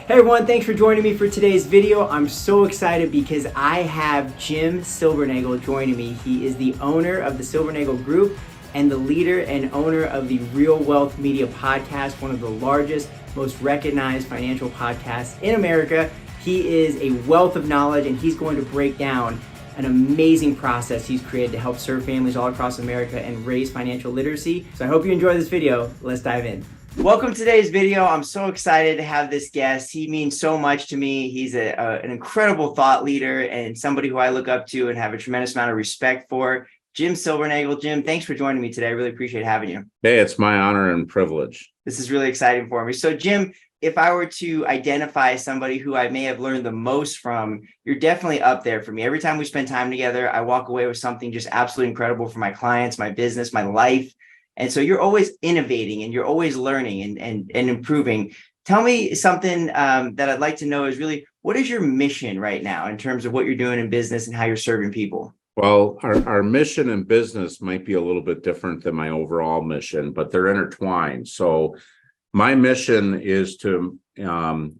Hey everyone, thanks for joining me for today's video. I'm so excited because I have Jim Silbernagel joining me. He is the owner of the Silbernagel Group and the leader and owner of the Real Wealth Media podcast, one of the largest, most recognized financial podcasts in America. He is a wealth of knowledge and he's going to break down an amazing process he's created to help serve families all across America and raise financial literacy. So I hope you enjoy this video. Let's dive in. Welcome to today's video. I'm so excited to have this guest. He means so much to me. He's an incredible thought leader and somebody who I look up to and have a tremendous amount of respect for. Jim Silbernagel. Jim, thanks for joining me today. I really appreciate having you. Hey, it's my honor and privilege. This is really exciting for me. So Jim, if I were to identify somebody who I may have learned the most from, you're definitely up there for me. Every time we spend time together, I walk away with something just absolutely incredible for my clients, my business, my life. And so you're always innovating and you're always learning and improving. Tell me something that I'd like to know is really, what is your mission right now in terms of what you're doing in business and how you're serving people? Well, our mission in business might be a little bit different than my overall mission, but they're intertwined. So my mission is to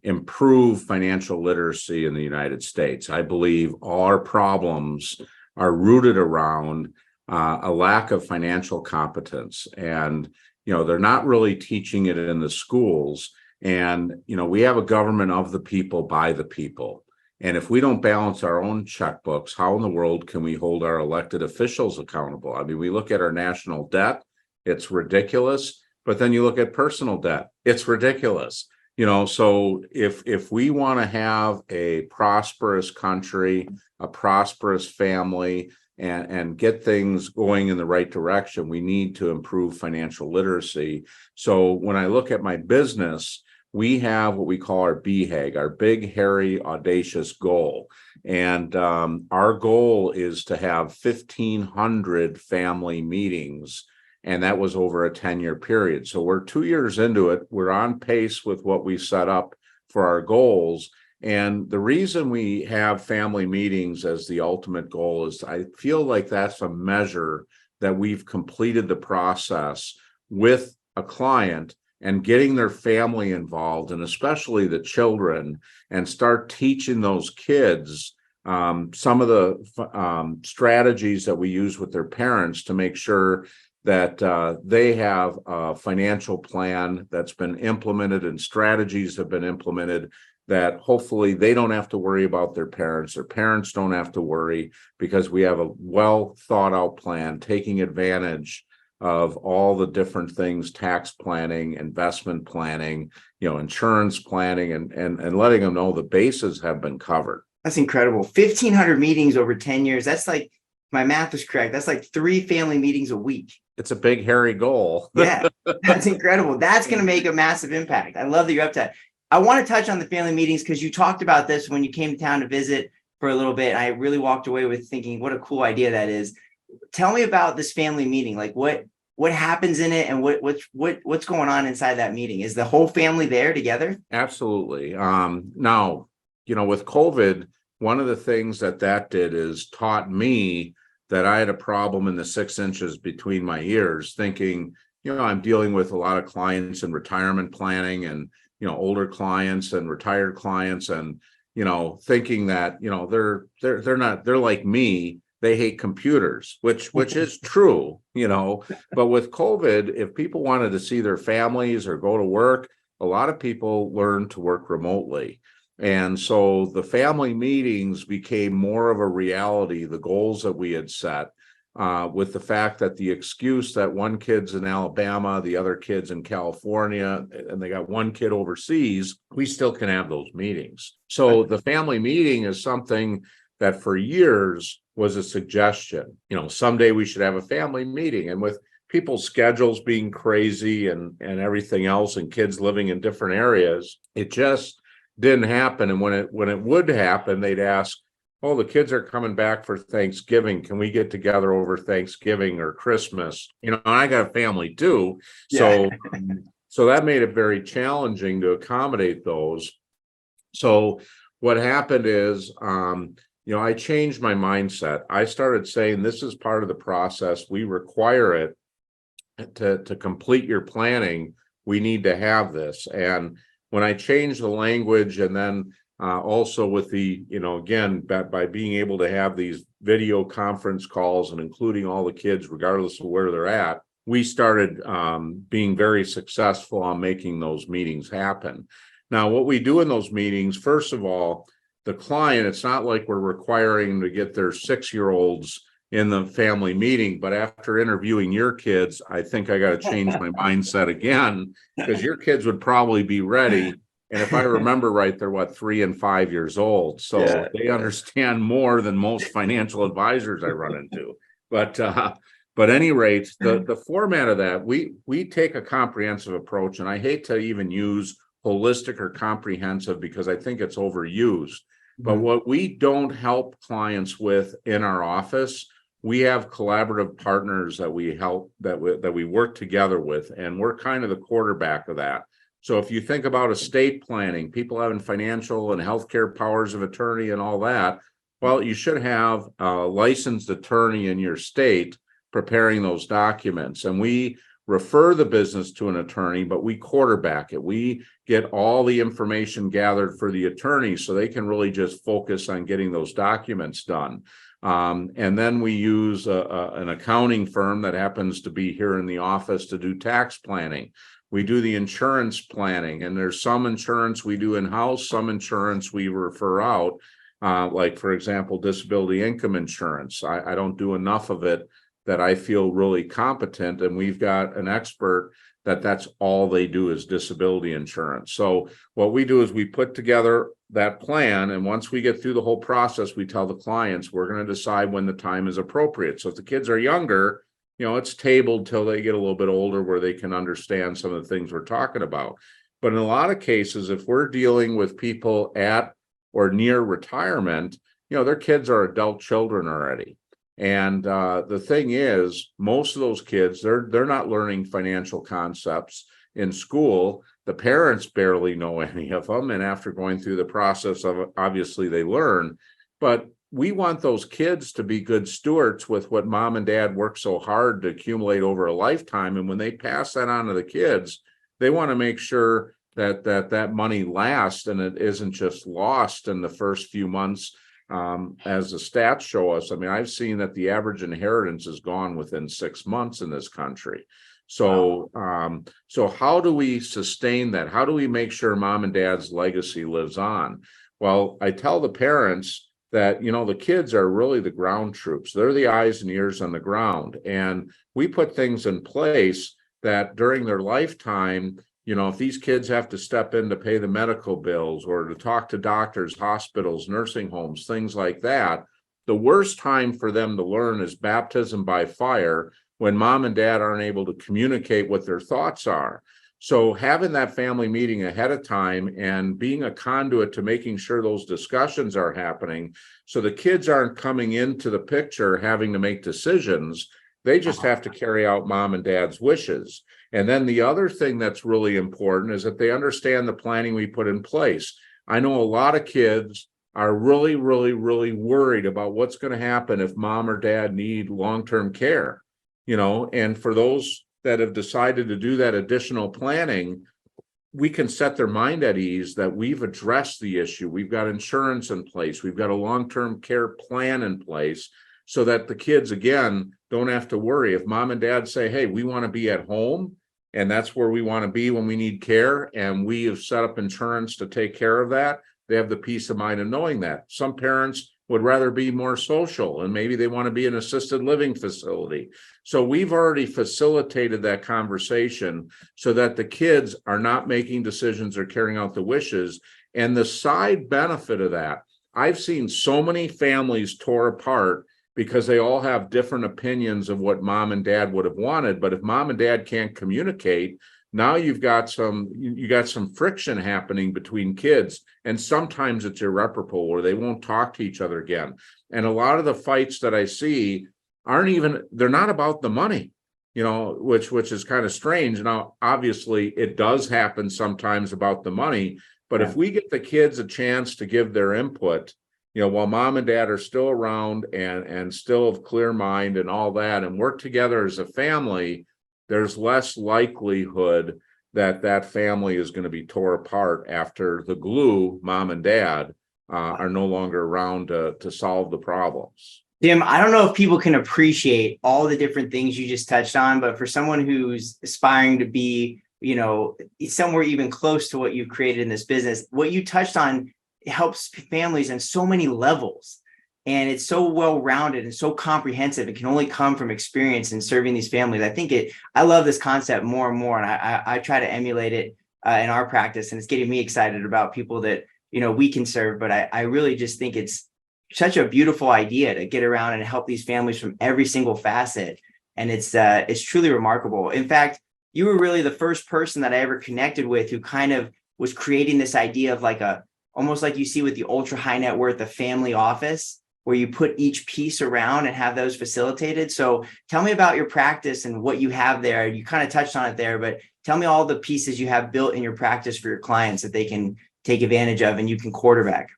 improve financial literacy in the United States. I believe all our problems are rooted around a lack of financial competence. And, they're not really teaching it in the schools. And, we have a government of the people, by the people. And if we don't balance our own checkbooks, how in the world can we hold our elected officials accountable? I mean, we look at our national debt, it's ridiculous. But then you look at personal debt, it's ridiculous. So if we want to have a prosperous country, a prosperous family, and get things going in the right direction, we need to improve financial literacy. So when I look at my business, we have what we call our BHAG, our big, hairy, audacious goal. And our goal is to have 1,500 family meetings. And that was over a 10-year period. So we're 2 years into it. We're on pace with what we set up for our goals. And the reason we have family meetings as the ultimate goal is I feel like that's a measure that we've completed the process with a client and getting their family involved, and especially the children, and start teaching those kids some of the strategies that we use with their parents to make sure that they have a financial plan that's been implemented and strategies have been implemented that hopefully they don't have to worry about their parents don't have to worry, because we have a well thought out plan taking advantage of all the different things: tax planning, investment planning, insurance planning, and letting them know the bases have been covered. That's incredible. 1,500 meetings over 10 years. That's like, my math is correct, that's like 3 family meetings a week. It's a big, hairy goal. Yeah, that's incredible. That's going to make a massive impact. I love that you're up to that. I want to touch on the family meetings because you talked about this when you came to town to visit for a little bit. And I really walked away with thinking, what a cool idea that is. Tell me about this family meeting. Like what happens in it and what's going on inside that meeting? Is the whole family there together? Absolutely. Now, with COVID, one of the things that did is taught me that I had a problem in the 6 inches between my ears, thinking, I'm dealing with a lot of clients in retirement planning and, older clients and retired clients, and, thinking that, they're like me. They hate computers, which is true, but with COVID, if people wanted to see their families or go to work, a lot of people learned to work remotely. And so the family meetings became more of a reality, the goals that we had set, with the fact that the excuse that one kid's in Alabama, the other kid's in California, and they got one kid overseas, we still can have those meetings. So the family meeting is something that for years was a suggestion. Someday we should have a family meeting. And with people's schedules being crazy and everything else, and kids living in different areas, it just didn't happen. And when it would happen, they'd ask, "Oh, the kids are coming back for Thanksgiving. Can we get together over Thanksgiving or Christmas?" I got a family too. Yeah. So that made it very challenging to accommodate those. So what happened is, I changed my mindset. I started saying, this is part of the process. We require it to complete your planning. We need to have this. And when I changed the language, and then also with the, again, by being able to have these video conference calls and including all the kids, regardless of where they're at, we started being very successful on making those meetings happen. Now, what we do in those meetings, first of all, the client, it's not like we're requiring to get their 6-year-olds in the family meeting, but after interviewing your kids, I think I got to change my mindset again, because your kids would probably be ready. And if I remember right, they're 3 and 5 years old. So they understand more than most financial advisors I run into. But at any rate, the format of that, we take a comprehensive approach, and I hate to even use holistic or comprehensive because I think it's overused. But what we don't help clients with in our office, we have collaborative partners that we help, that we work together with, and we're kind of the quarterback of that. So if you think about estate planning, people having financial and healthcare powers of attorney and all that, well, you should have a licensed attorney in your state preparing those documents. And we refer the business to an attorney, but we quarterback it. We get all the information gathered for the attorney so they can really just focus on getting those documents done. And then we use an accounting firm that happens to be here in the office to do tax planning. We do the insurance planning, and there's some insurance we do in-house, some insurance we refer out, like, for example, disability income insurance. I don't do enough of it that I feel really competent, and we've got an expert that's all they do is disability insurance. So what we do is we put together that plan, and once we get through the whole process, we tell the clients we're going to decide when the time is appropriate. So if the kids are younger, it's tabled till they get a little bit older where they can understand some of the things we're talking about. But in a lot of cases, if we're dealing with people at or near retirement, their kids are adult children already. And the thing is, most of those kids, they're not learning financial concepts in school. The parents barely know any of them. And after going through the process of, obviously they learn, but we want those kids to be good stewards with what mom and dad worked so hard to accumulate over a lifetime. And when they pass that on to the kids, they want to make sure that money lasts and it isn't just lost in the first few months. As the stats show us, I mean, I've seen that the average inheritance is gone within 6 months in this country. So, so how do we sustain that? How do we make sure mom and dad's legacy lives on? Well, I tell the parents that, the kids are really the ground troops. They're the eyes and ears on the ground. And we put things in place that during their lifetime, if these kids have to step in to pay the medical bills or to talk to doctors, hospitals, nursing homes, things like that, the worst time for them to learn is baptism by fire, when mom and dad aren't able to communicate what their thoughts are. So having that family meeting ahead of time and being a conduit to making sure those discussions are happening, so the kids aren't coming into the picture having to make decisions. They just have to carry out mom and dad's wishes. And then the other thing that's really important is that they understand the planning we put in place. I know a lot of kids are really, really, really worried about what's going to happen if mom or dad need long-term care, and for those that have decided to do that additional planning, we can set their mind at ease that we've addressed the issue. We've got insurance in place. We've got a long-term care plan in place so that the kids, again, don't have to worry. If mom and dad say, hey, we want to be at home and that's where we want to be when we need care, and we have set up insurance to take care of that, they have the peace of mind of knowing that. Some parents would rather be more social, and maybe they want to be in an assisted living facility. So we've already facilitated that conversation so that the kids are not making decisions or carrying out the wishes. And the side benefit of that, I've seen so many families tore apart because they all have different opinions of what mom and dad would have wanted. But if mom and dad can't communicate, now you got some friction happening between kids, and sometimes it's irreparable where they won't talk to each other again. And a lot of the fights that I see they're not about the money, which is kind of strange. Now, obviously, it does happen sometimes about the money, but if we get the kids a chance to give their input, while mom and dad are still around and still of clear mind and all that, and work together as a family, there's less likelihood that family is going to be tore apart after the glue, mom and dad, are no longer around to solve the problems. Jim, I don't know if people can appreciate all the different things you just touched on, but for someone who's aspiring to be, somewhere even close to what you've created in this business, what you touched on helps families on so many levels. And it's so well-rounded and so comprehensive. It can only come from experience in serving these families. I love this concept more and more. And I try to emulate it in our practice. And it's getting me excited about people that, we can serve. But I really just think it's such a beautiful idea to get around and help these families from every single facet. And it's truly remarkable. In fact, you were really the first person that I ever connected with who kind of was creating this idea of almost like you see with the ultra high net worth, the family office, where you put each piece around and have those facilitated. So tell me about your practice and what you have there. You kind of touched on it there, but tell me all the pieces you have built in your practice for your clients that they can take advantage of and you can quarterback.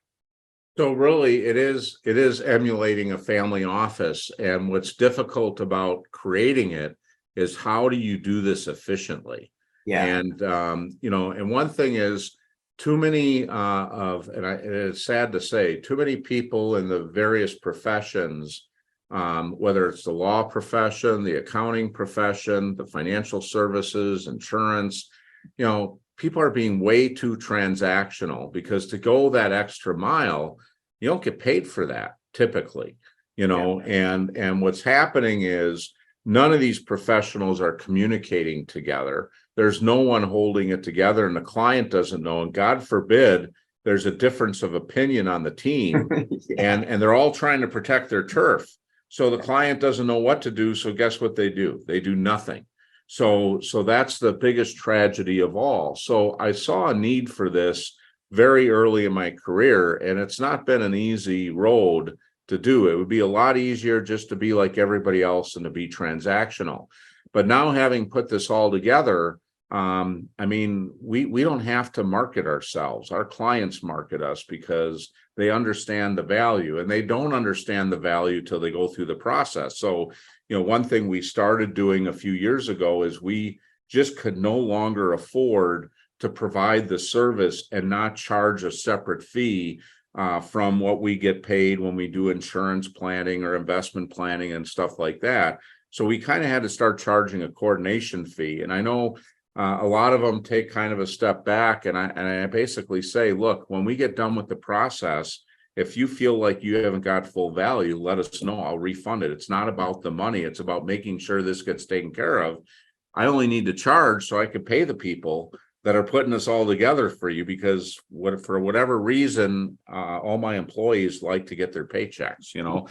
So really, it is emulating a family office. And what's difficult about creating it is how do you do this efficiently? Yeah. And, and one thing is, too many it's sad to say, too many people in the various professions, whether it's the law profession, the accounting profession, the financial services, insurance, people are being way too transactional, because to go that extra mile, you don't get paid for that typically, and what's happening is none of these professionals are communicating together. There's no one holding it together, and the client doesn't know. And God forbid there's a difference of opinion on the team, and they're all trying to protect their turf. So the client doesn't know what to do. So guess what they do? They do nothing. So that's the biggest tragedy of all. So I saw a need for this very early in my career, and it's not been an easy road to do. It would be a lot easier just to be like everybody else and to be transactional. But now, having put this all together, we don't have to market ourselves. Our clients market us because they understand the value, and they don't understand the value till they go through the process. So, one thing we started doing a few years ago is we just could no longer afford to provide the service and not charge a separate fee from what we get paid when we do insurance planning or investment planning and stuff like that. So we kind of had to start charging a coordination fee. And I know a lot of them take kind of a step back, and I basically say, look, when we get done with the process, if you feel like you haven't got full value, let us know. I'll refund it. It's not about the money. It's about making sure this gets taken care of. I only need to charge so I can pay the people that are putting this all together for you, because for whatever reason, all my employees like to get their paychecks, So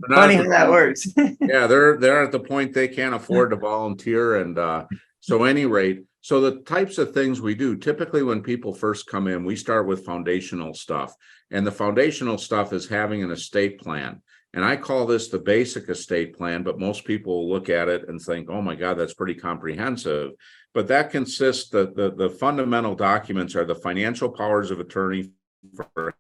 funny how that works. Yeah, they're at the point they can't afford to volunteer. And so at any rate, so the types of things we do, typically when people first come in, we start with foundational stuff. And the foundational stuff is having an estate plan. And I call this the basic estate plan, but most people look at it and think, oh my God, that's pretty comprehensive. But that consists, the fundamental documents are the financial powers of attorney for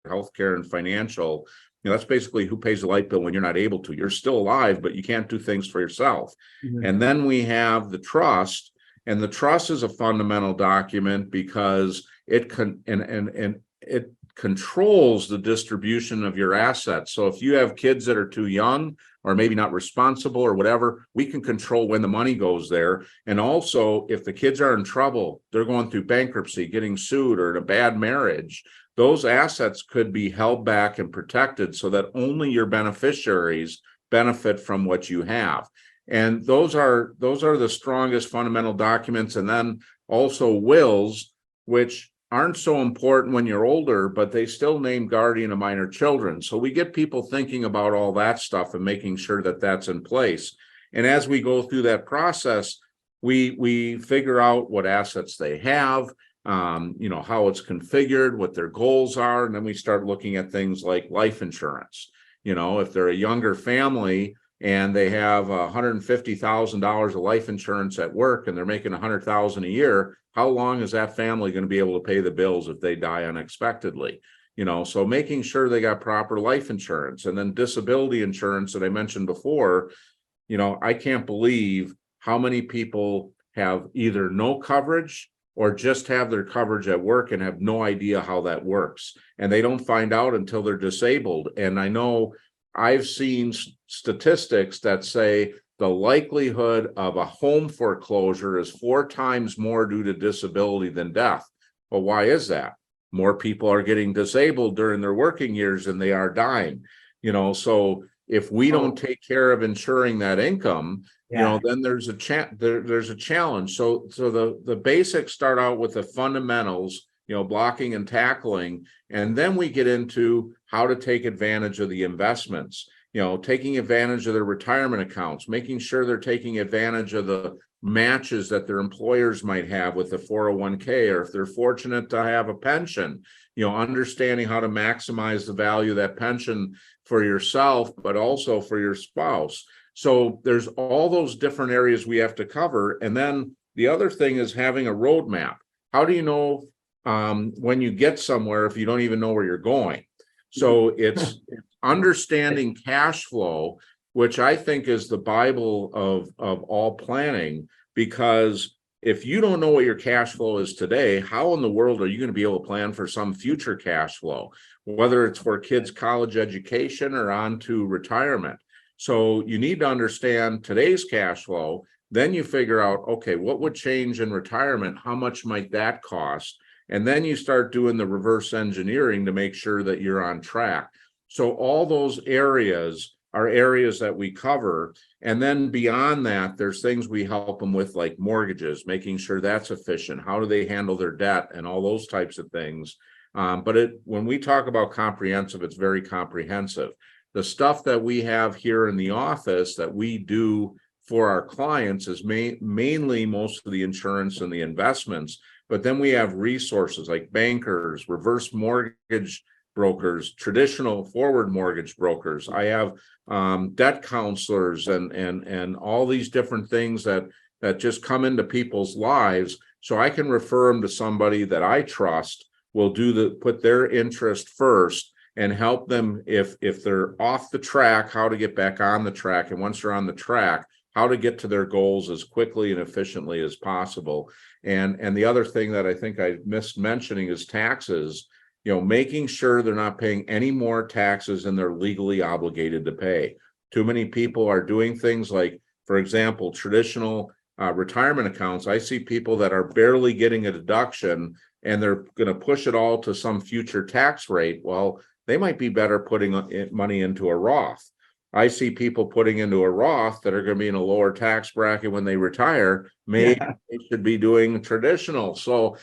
healthcare and financial. That's basically who pays the light bill when you're not able to. You're still alive, but you can't do things for yourself. Mm-hmm. And then we have the trust, and the trust is a fundamental document because it it controls the distribution of your assets. So if you have kids that are too young or maybe not responsible or whatever, we can control when the money goes there. And also, if the kids are in trouble, they're going through bankruptcy, getting sued, or in a bad marriage, those assets could be held back and protected so that only your beneficiaries benefit from what you have. And those are the strongest fundamental documents. And then also wills, which aren't so important when you're older, but they still name guardian of minor children. So we get people thinking about all that stuff and making sure that that's in place. And as we go through that process, we figure out what assets they have, how it's configured, what their goals are. And then we start looking at things like life insurance. If they're a younger family and they have $150,000 of life insurance at work and they're making $100,000 a year, how long is that family going to be able to pay the bills if they die unexpectedly? So making sure they got proper life insurance, and then disability insurance that I mentioned before. I can't believe how many people have either no coverage or just have their coverage at work and have no idea how that works. And they don't find out until they're disabled. And I know I've seen statistics that say the likelihood of a home foreclosure is 4 times more due to disability than death. Well, why is that? More people are getting disabled during their working years than they are dying. So if we don't take care of ensuring that income, then there's a there's a challenge. So the basics start out with the fundamentals, blocking and tackling, and then we get into how to take advantage of the investments, taking advantage of their retirement accounts, making sure they're taking advantage of the matches that their employers might have with the 401k, or if they're fortunate to have a pension, understanding how to maximize the value of that pension for yourself, but also for your spouse. So there's all those different areas we have to cover. And then the other thing is having a roadmap. How do you know when you get somewhere if you don't even know where you're going? So it's understanding cash flow, which I think is the Bible of all planning, because if you don't know what your cash flow is today, how in the world are you going to be able to plan for some future cash flow, whether it's for kids' college education or on to retirement? So you need to understand today's cash flow. Then you figure out, okay, what would change in retirement? How much might that cost? And then you start doing the reverse engineering to make sure that you're on track. So all those areas are areas that we cover. And then beyond that, there's things we help them with, like mortgages, making sure that's efficient. How do they handle their debt and all those types of things. But when we talk about comprehensive, it's very comprehensive. The stuff that we have here in the office that we do for our clients is mainly most of the insurance and the investments. But then we have resources like bankers, reverse mortgage brokers, traditional forward mortgage brokers. I have debt counselors and all these different things that just come into people's lives. So I can refer them to somebody that I trust will put their interest first and help them if they're off the track, how to get back on the track. And once they're on the track, how to get to their goals as quickly and efficiently as possible. And the other thing that I think I missed mentioning is taxes, making sure they're not paying any more taxes than they're legally obligated to pay. Too many people are doing things like, for example, traditional retirement accounts. I see people that are barely getting a deduction and they're going to push it all to some future tax rate. Well, they might be better putting money into a Roth. I see people putting into a Roth that are going to be in a lower tax bracket when they retire. Maybe they should be doing traditional. So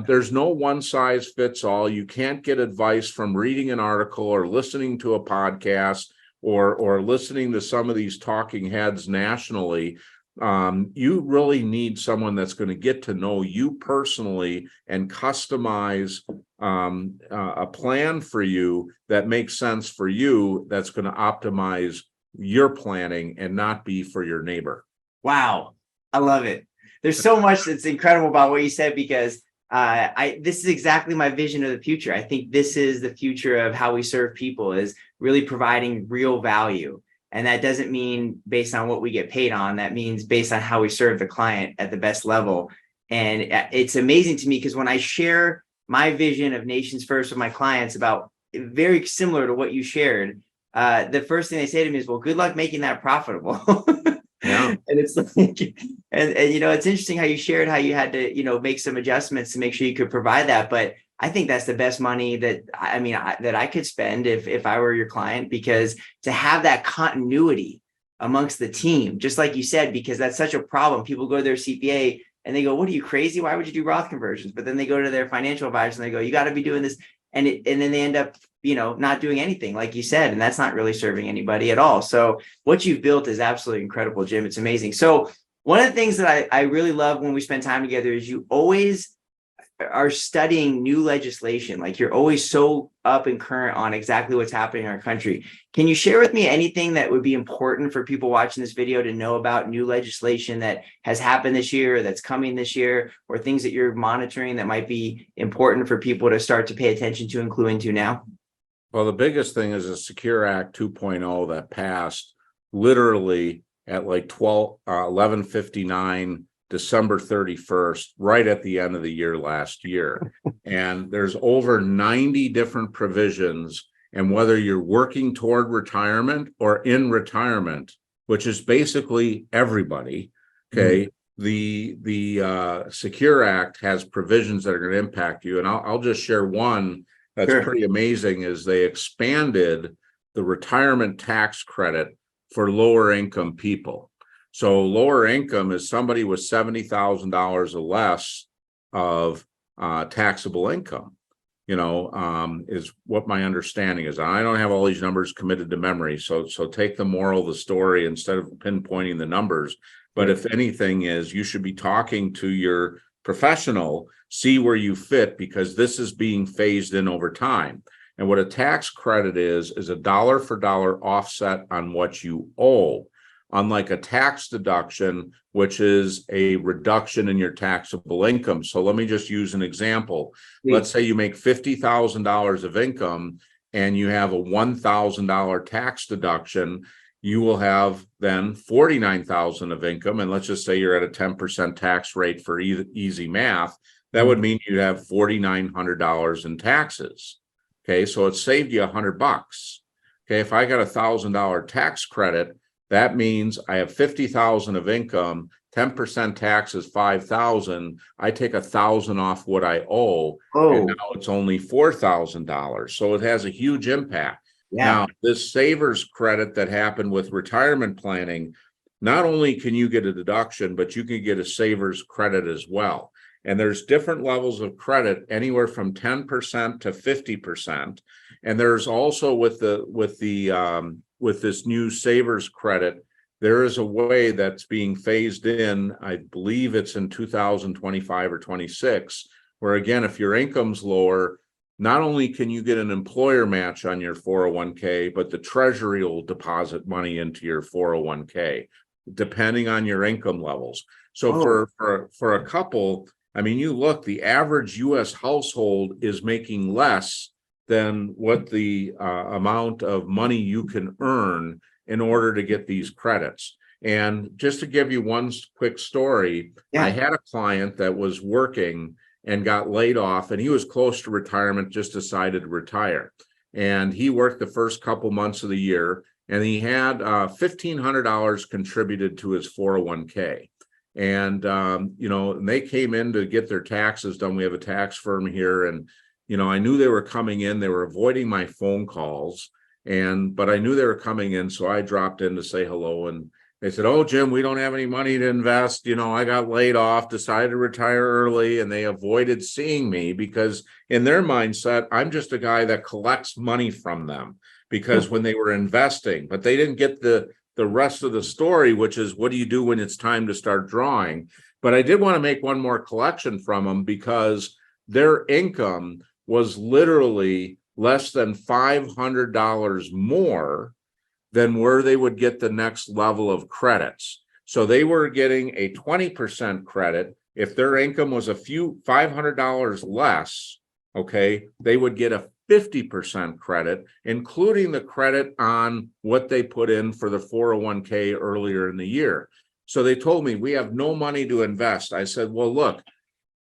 there's no one size fits all. You can't get advice from reading an article or listening to a podcast or listening to some of these talking heads nationally. You really need someone that's going to get to know you personally and customize a plan for you that makes sense for you, that's going to optimize your planning and not be for your neighbor. Wow. I love it. There's so much that's incredible about what you said, because this is exactly my vision of the future. I think this is the future of how we serve people, is really providing real value. And that doesn't mean based on what we get paid on. That means based on how we serve the client at the best level. And it's amazing to me because when I share my vision of Nations First with my clients, about very similar to what you shared, the first thing they say to me is, well, good luck making that profitable. Yeah. And it's like, and it's interesting how you shared how you had to, make some adjustments to make sure you could provide that. But I think that's the best money that I could spend if I were your client, because to have that continuity amongst the team, just like you said, because that's such a problem. People go to their CPA and they go, what are you, crazy? Why would you do Roth conversions? But then they go to their financial advisor and they go, you got to be doing this. And then they end up, not doing anything, like you said, and that's not really serving anybody at all. So what you've built is absolutely incredible, Jim. It's amazing. So one of the things that I really love when we spend time together is you always are studying new legislation. Like, you're always so up and current on exactly what's happening in our country. Can you share with me anything that would be important for people watching this video to know about new legislation that has happened this year, or that's coming this year, or things that you're monitoring that might be important for people to start to pay attention to and clue into now? Well, the biggest thing is a Secure Act 2.0 that passed literally at like 11:59 December 31st, right at the end of the year last year. And there's over 90 different provisions. And whether you're working toward retirement or in retirement, which is basically everybody, okay, the Secure Act has provisions that are going to impact you. And I'll just share one that's pretty amazing is they expanded the retirement tax credit for lower income people. So lower income is somebody with $70,000 or less of taxable income, is what my understanding is. I don't have all these numbers committed to memory. So take the moral of the story instead of pinpointing the numbers. But if anything is, you should be talking to your professional, see where you fit, because this is being phased in over time. And what a tax credit is a dollar for dollar offset on what you owe, unlike a tax deduction, which is a reduction in your taxable income. So let me just use an example. Let's say you make $50,000 of income and you have a $1,000 tax deduction. You will have then $49,000 of income. And let's just say you're at a 10% tax rate for easy math. That would mean you'd have $4,900 in taxes. Okay, so it saved you $100. Okay, if I got $1,000 tax credit, that means I have $50,000 of income, 10% tax is $5,000. I take $1,000 off what I owe, and now it's only $4,000. So it has a huge impact. Now, this savers credit that happened with retirement planning, not only can you get a deduction, but you can get a savers credit as well. And there's different levels of credit, anywhere from 10% to 50%. And there's also with this new savers credit, there is a way that's being phased in. I believe it's in 2025 or 26, where again, if your income's lower, not only can you get an employer match on your 401k, but the Treasury will deposit money into your 401k, depending on your income levels. So for a couple, I mean, you look, the average U.S. household is making less than what the amount of money you can earn in order to get these credits. And just to give you one quick story, I had a client that was working and got laid off, and he was close to retirement, just decided to retire. And he worked the first couple months of the year, and he had $1,500 contributed to his 401k. And, and they came in to get their taxes done. We have a tax firm here, and I knew they were coming in. They were avoiding my phone calls, but I knew they were coming in. So I dropped in to say hello. And they said, "Oh, Jim, we don't have any money to invest. I got laid off, decided to retire early." And they avoided seeing me because in their mindset, I'm just a guy that collects money from them, because when they were investing, but they didn't get the rest of the story, which is, what do you do when it's time to start drawing? But I did want to make one more collection from them, because their income was literally less than $500 more than where they would get the next level of credits. So they were getting a 20% credit. If their income was a few $500 less, okay, they would get a 50% credit, including the credit on what they put in for the 401k earlier in the year. So they told me, "We have no money to invest." I said, "Well, look,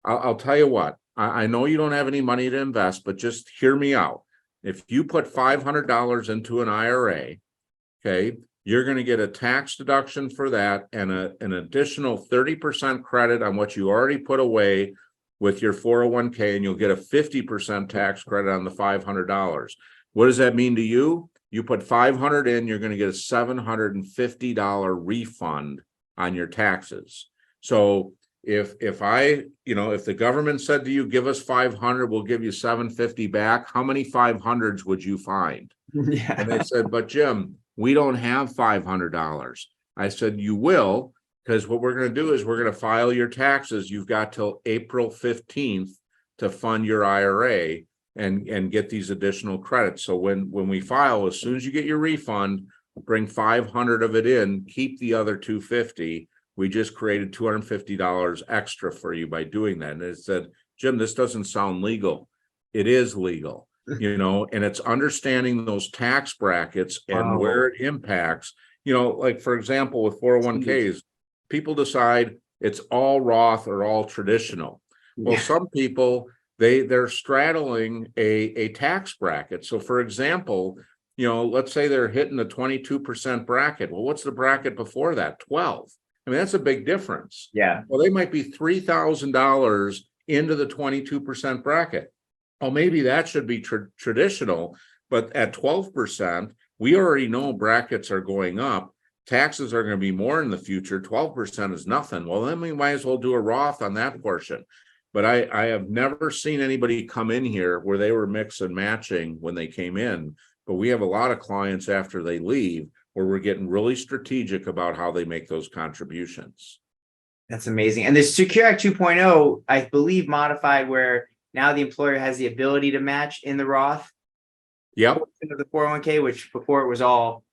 I'll tell you what, I know you don't have any money to invest, but just hear me out. If you put $500 into an IRA, okay, you're going to get a tax deduction for that and an additional 30% credit on what you already put away with your 401k, and you'll get a 50% tax credit on the $500. What does that mean to you? You put $500 in, you're going to get a $750 refund on your taxes. So if the government said to you, "Give us $500, we'll give you $750 back," how many 500s would you find? And they said, "But Jim, we don't have $500. I said, "You will, because what we're going to do is we're going to file your taxes. You've got till April 15th to fund your IRA and get these additional credits. So when we file, as soon as you get your refund, bring 500 of it in, keep the other 250. We just created $250 extra for you by doing that." And it said, "Jim, this doesn't sound legal." It is legal, and it's understanding those tax brackets and where it impacts, like, for example, with 401ks, people decide it's all Roth or all traditional. Well, Yeah. some people, they're straddling a tax bracket. So for example, let's say they're hitting the 22% bracket. Well, what's the bracket before that? 12. I mean, that's a big difference. Yeah. Well, they might be $3,000 into the 22% bracket. Well, maybe that should be traditional, but at 12%, we already know brackets are going up. Taxes are going to be more in the future. 12% is nothing. Well, then we might as well do a Roth on that portion. But I have never seen anybody come in here where they were mix and matching when they came in. But we have a lot of clients after they leave where we're getting really strategic about how they make those contributions. That's amazing. And the Secure Act 2.0, I believe, modified where now the employer has the ability to match in the Roth. Yep. Of the 401k, which before it was all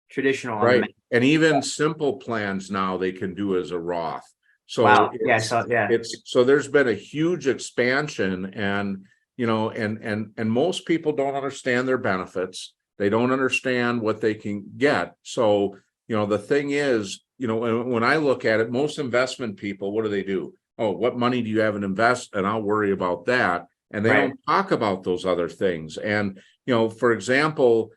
traditional. Right. And even simple plans now they can do as a Roth. So wow. Yeah. So there's been a huge expansion, and and most people don't understand their benefits. They don't understand what they can get. So, the thing is, when I look at it, most investment people, what do? Oh, what money do you have in invest? And I'll worry about that. And they don't talk about those other things. And, for example,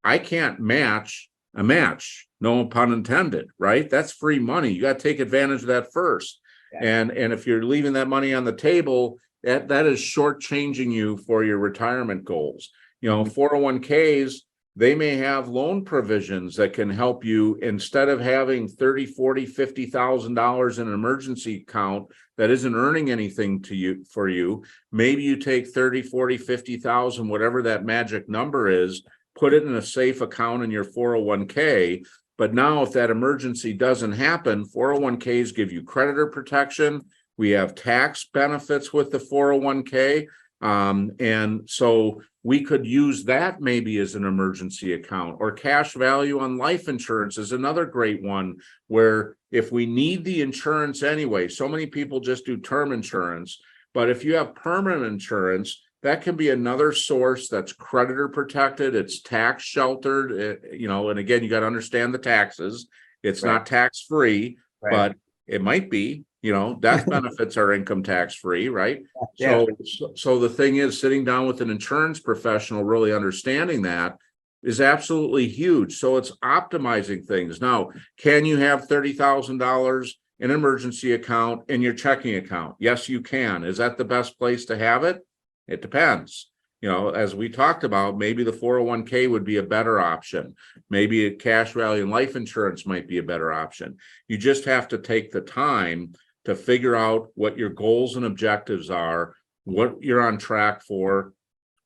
I can't match a match, no pun intended, right? That's free money. You got to take advantage of that first. Yeah. And if you're leaving that money on the table, that is shortchanging you for your retirement goals. 401ks, they may have loan provisions that can help you. Instead of having $30, $40, $50,000 in an emergency account that isn't earning anything for you, maybe you take 30, 40, 50,000, whatever that magic number is, put it in a safe account in your 401k. But now if that emergency doesn't happen, 401ks give you creditor protection. We have tax benefits with the 401k. And so we could use that maybe as an emergency account, or cash value on life insurance is another great one, where if we need the insurance anyway, so many people just do term insurance, but if you have permanent insurance, that can be another source that's creditor protected. It's tax sheltered, and again, you got to understand the taxes. It's not tax free, but it might be. Death benefits are income tax free, right? Yeah. So the thing is, sitting down with an insurance professional, really understanding that is absolutely huge. So it's optimizing things. Now, can you have $30,000 in an emergency account in your checking account? Yes, you can. Is that the best place to have it? It depends. As we talked about, maybe the 401k would be a better option. Maybe a cash value and life insurance might be a better option. You just have to take the time to figure out what your goals and objectives are, what you're on track for,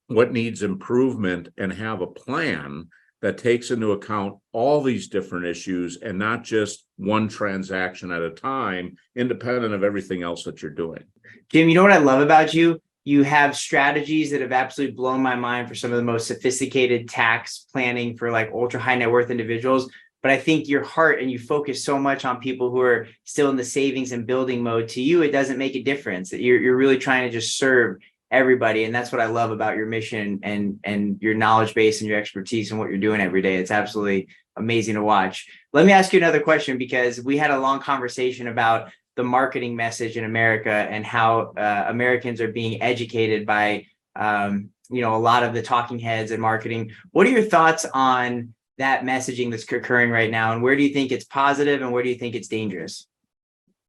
what needs improvement, and have a plan that takes into account all these different issues and not just one transaction at a time, independent of everything else that you're doing. Jim, you know what I love about you? You have strategies that have absolutely blown my mind for some of the most sophisticated tax planning for like ultra high net worth individuals. But I think your heart, and you focus so much on people who are still in the savings and building mode. To you, it doesn't make a difference. You're really trying to just serve everybody. And that's what I love about your mission and your knowledge base and your expertise and what you're doing every day. It's absolutely amazing to watch. Let me ask you another question, because we had a long conversation about the marketing message in America and how Americans are being educated by, a lot of the talking heads in marketing. What are your thoughts on that messaging that's occurring right now? And where do you think it's positive and where do you think it's dangerous?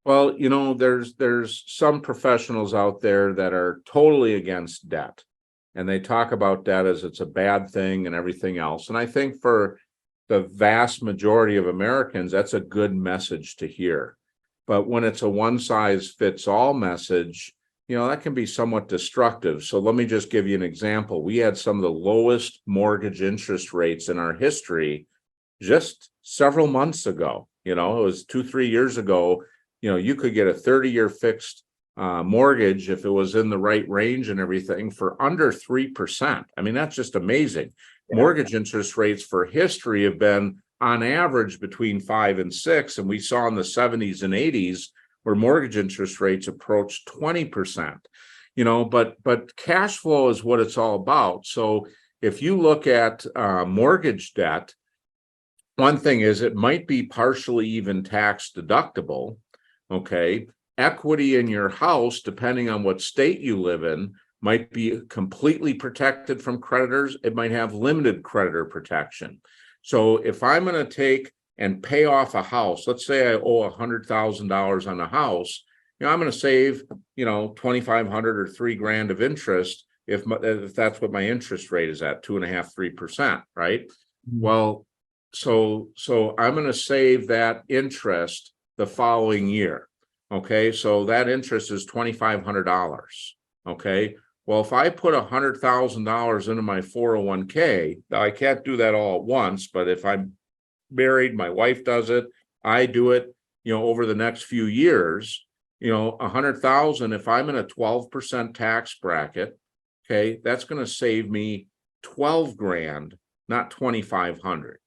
Well, there's some professionals out there that are totally against debt, and they talk about debt as it's a bad thing and everything else. And I think for the vast majority of Americans, that's a good message to hear. But when it's a one size fits all message, that can be somewhat destructive. So let me just give you an example. We had some of the lowest mortgage interest rates in our history just several months ago. It was 2-3 years ago. You could get a 30-year fixed mortgage if it was in the right range and everything for under 3%. I mean, that's just amazing. Yeah. Mortgage interest rates for history have been on average between 5 and 6. And we saw in the 70s and 80s where mortgage interest rates approached 20%, but cash flow is what it's all about. So if you look at mortgage debt, one thing is it might be partially even tax deductible. Okay. Equity in your house, depending on what state you live in, might be completely protected from creditors. It might have limited creditor protection. So if I'm going to take and pay off a house, let's say I owe $100,000 on a house, I'm going to save, $2,500 or $3,000 of interest if that's what my interest rate is at, 2.5%, 3%, right? Well, so I'm going to save that interest the following year. Okay, so that interest is $2,500. Okay, well, if I put $100,000 into my 401k, now I can't do that all at once, but if I'm married, my wife does it, I do it, over the next few years, 100,000, if I'm in a 12% tax bracket, okay, that's going to save me 12 grand, not 2,500.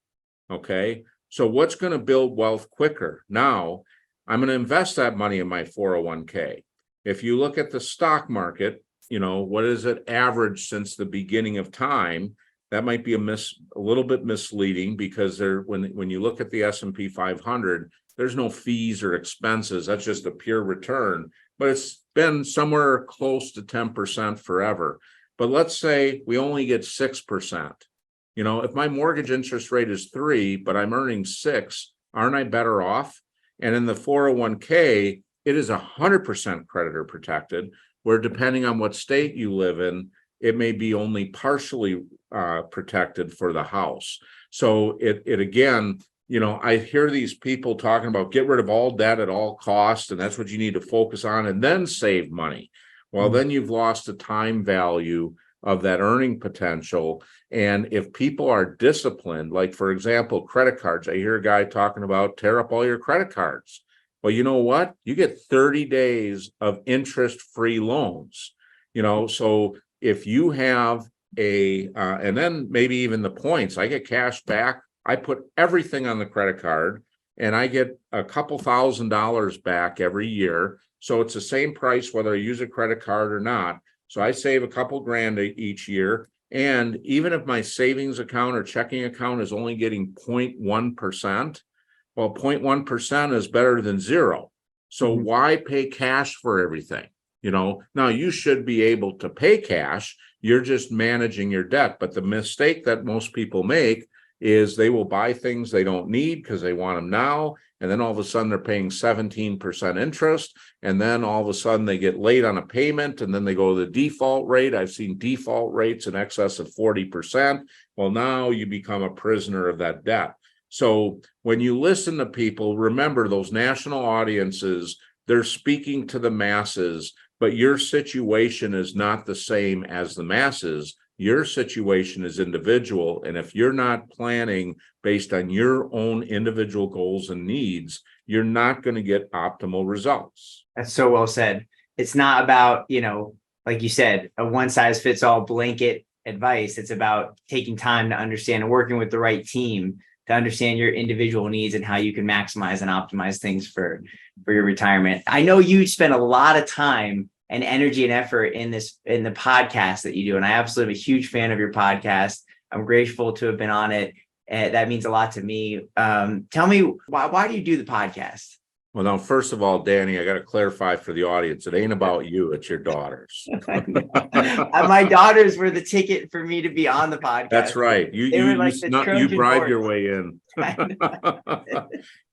Okay, so what's going to build wealth quicker? Now, I'm going to invest that money in my 401k. If you look at the stock market, what is it average since the beginning of time? That might be a little bit misleading because when you look at the S&P 500, there's no fees or expenses. That's just a pure return, but it's been somewhere close to 10% forever. But let's say we only get 6%. If my mortgage interest rate is 3%, but I'm earning 6%, aren't I better off? And in the 401k, it is 100% creditor protected, where depending on what state you live in, it may be only partially protected for the house. So it again, I hear these people talking about get rid of all debt at all costs, and that's what you need to focus on, and then save money. Well, then you've lost the time value of that earning potential. And if people are disciplined, like for example, credit cards, I hear a guy talking about tear up all your credit cards. Well, you know what? You get 30 days of interest-free loans. So if you have and then maybe even the points, I get cash back. I put everything on the credit card and I get a couple $1,000s back every year. So it's the same price whether I use a credit card or not. So I save a couple grand each year. And even if my savings account or checking account is only getting 0.1%, well, 0.1% is better than zero. So why pay cash for everything? Now you should be able to pay cash. You're just managing your debt. But the mistake that most people make is they will buy things they don't need because they want them now. And then all of a sudden they're paying 17% interest. And then all of a sudden they get late on a payment and then they go to the default rate. I've seen default rates in excess of 40%. Well, now you become a prisoner of that debt. So when you listen to people, remember those national audiences, they're speaking to the masses, but your situation is not the same as the masses. Your situation is individual. And if you're not planning based on your own individual goals and needs, you're not going to get optimal results. That's so well said. It's not about, like you said, a one size fits all blanket advice. It's about taking time to understand and working with the right team to understand your individual needs and how you can maximize and optimize things for your retirement. I know you spend a lot of time and energy and effort in the podcast that you do. And I absolutely am a huge fan of your podcast. I'm grateful to have been on it. That means a lot to me. Tell me, why do you do the podcast? Well, now, first of all, Danny, I got to clarify for the audience. It ain't about you. It's your daughters. My daughters were the ticket for me to be on the podcast. That's right. You bribed your way in.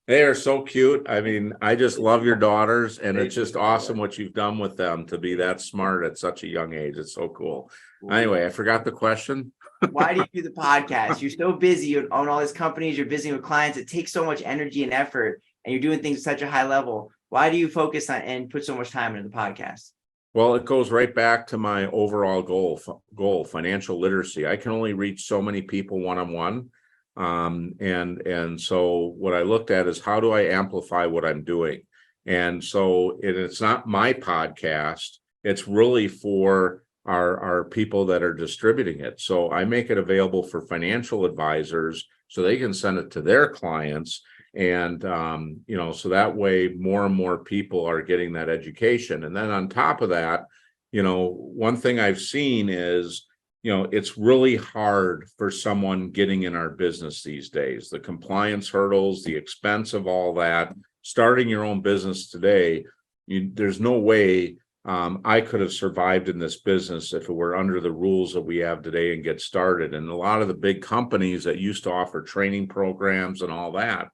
They are so cute. I mean, I just love your daughters, and it's just awesome what you've done with them to be that smart at such a young age. It's so cool. Anyway, I forgot the question. Why do you do the podcast? You're so busy. You own all these companies. You're busy with clients. It takes so much energy and effort, and you're doing things at such a high level. Why do you focus on and put so much time into the podcast? Well, it goes right back to my overall goal, financial literacy. I can only reach so many people one-on-one. And so what I looked at is how do I amplify what I'm doing? And so it's not my podcast. It's really for our people that are distributing it. So I make it available for financial advisors so they can send it to their clients. And, so that way more and more people are getting that education. And then on top of that, one thing I've seen is, it's really hard for someone getting in our business these days. The compliance hurdles, the expense of all that, starting your own business today, there's no way I could have survived in this business if it were under the rules that we have today and get started. And a lot of the big companies that used to offer training programs and all that,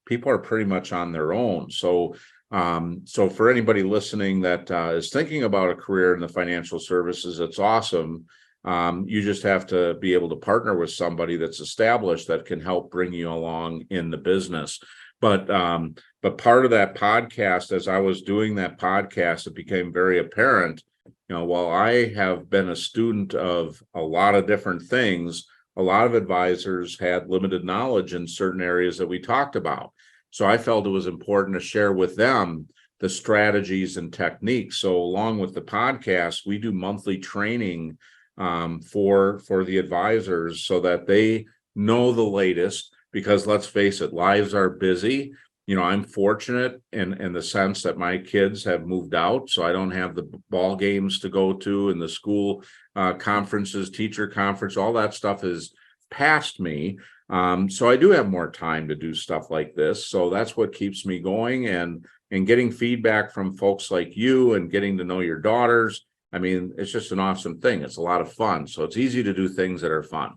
people are pretty much on their own. So for anybody listening that is thinking about a career in the financial services, it's awesome. You just have to be able to partner with somebody that's established that can help bring you along in the business. But part of that podcast, as I was doing that podcast, it became very apparent, while I have been a student of a lot of different things, a lot of advisors had limited knowledge in certain areas that we talked about. So I felt it was important to share with them the strategies and techniques. So along with the podcast, we do monthly training for the advisors so that they know the latest, because let's face it, lives are busy. I'm fortunate in the sense that my kids have moved out, so I don't have the ball games to go to and the school conferences, teacher conference, all that stuff is past me. So I do have more time to do stuff like this. So that's what keeps me going, and getting feedback from folks like you and getting to know your daughters. I mean, it's just an awesome thing. It's a lot of fun. So it's easy to do things that are fun.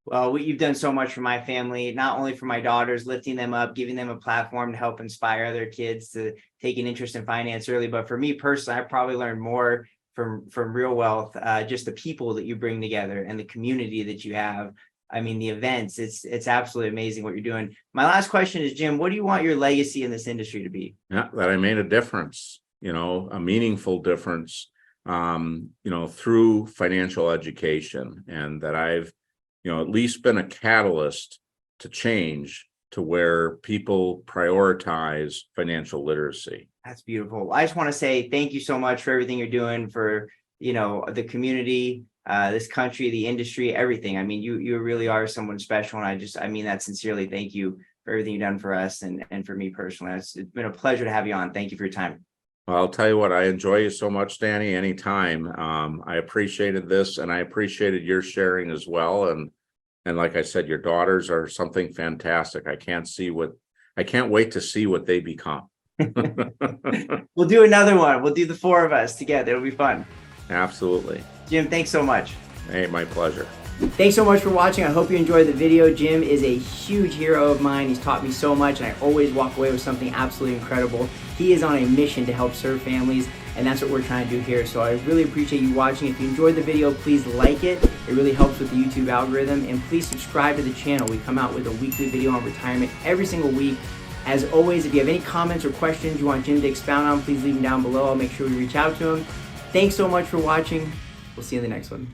Well, you've done so much for my family, not only for my daughters, lifting them up, giving them a platform to help inspire other kids to take an interest in finance early. But for me personally, I probably learned more from Real Wealth, just the people that you bring together and the community that you have. I mean, the events, it's absolutely amazing what you're doing. My last question is, Jim, what do you want your legacy in this industry to be? Yeah, that I made a difference, a meaningful difference, through financial education, and that I've at least been a catalyst to change to where people prioritize financial literacy. That's beautiful. I just want to say thank you so much for everything you're doing for, the community, this country, the industry, everything. I mean, you really are someone special. And I mean that sincerely. Thank you for everything you've done for us and for me personally. It's been a pleasure to have you on. Thank you for your time. Well, I'll tell you what, I enjoy you so much, Danny, anytime. I appreciated this, and I appreciated your sharing as well. And like I said, your daughters are something fantastic. I can't wait to see what they become. We'll do another one. We'll do the four of us together. It'll be fun. Absolutely. Jim, thanks so much. Hey, my pleasure. Thanks so much for watching. I hope you enjoyed the video. Jim is a huge hero of mine. He's taught me so much, and I always walk away with something absolutely incredible. He is on a mission to help serve families, and that's what we're trying to do here. So I really appreciate you watching. If you enjoyed the video, please like it. It really helps with the YouTube algorithm. And please subscribe to the channel. We come out with a weekly video on retirement every single week. As always, if you have any comments or questions you want Jim to expound on, please leave them down below. I'll make sure we reach out to him. Thanks so much for watching. We'll see you in the next one.